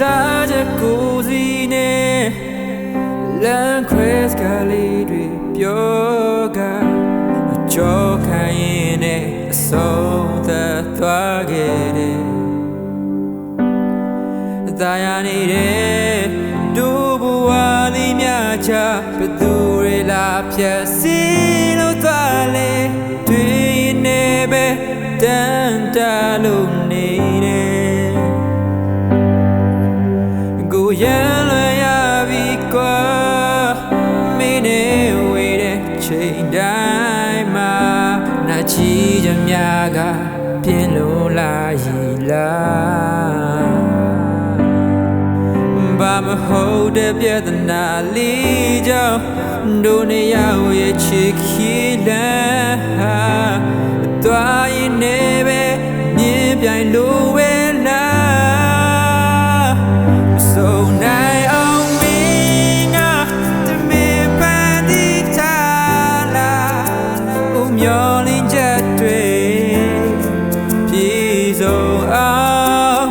စားချက်ကိုစီနဲ့လမ်းခွဲစကားလေးတွေပြောကအကျော်ခံရင်နဲ့အဆုံးသက်သွားခဲ့တယ်အသာရနေတဲ့ဒူဘဝလေးများချဘသူတွေလာဖြတ်စီလို့သွားလေတွေ့နေပဲတန်တလို့နေတယ်ကိုရန်လွယ်ရပြီကွာမင်းနဲ့ဝေးတဲ့ချိန်တိုင်းမှာနာချီချင်များကပြင်းလို့လာရီလားဘာမဟုတ်တဲ့ပြဿနာလေးကြောင့်တို့နေရရဲ့ချစ်ခီလန်းသွားရင်နေပဲမြင်ပြိုင်လို့ပဲလားဆိုနိုင်အောင်မင်းကတမင်ပန်းဒီထားလာဦးမျောလင်းချက်တွေပြေဆုံးအောင်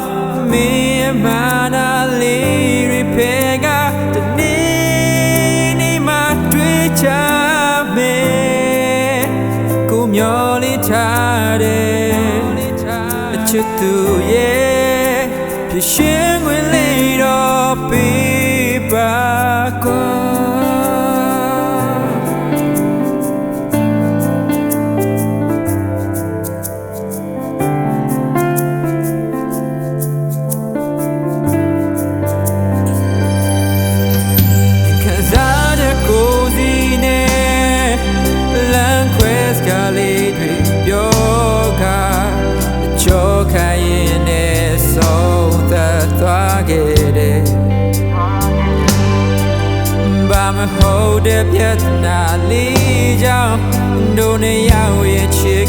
မင်းမနာလေးရဖေကတနေ့နေ့မှတွေ့ချမယ်ကိုမျောလင်းထားတဲ့အချစ်သူရဲ့ပြရှင်းဝင်လေတော့ပေးပါကွာလေးတွေပြောကအကျော်ခံရင်နဲ့ဆုံးသက်သွားခဲ့တယ်ဘာမဟုတ်တဲ့ပြဿနာလေးကြောင့်တို့နေရရဲ့ချစ်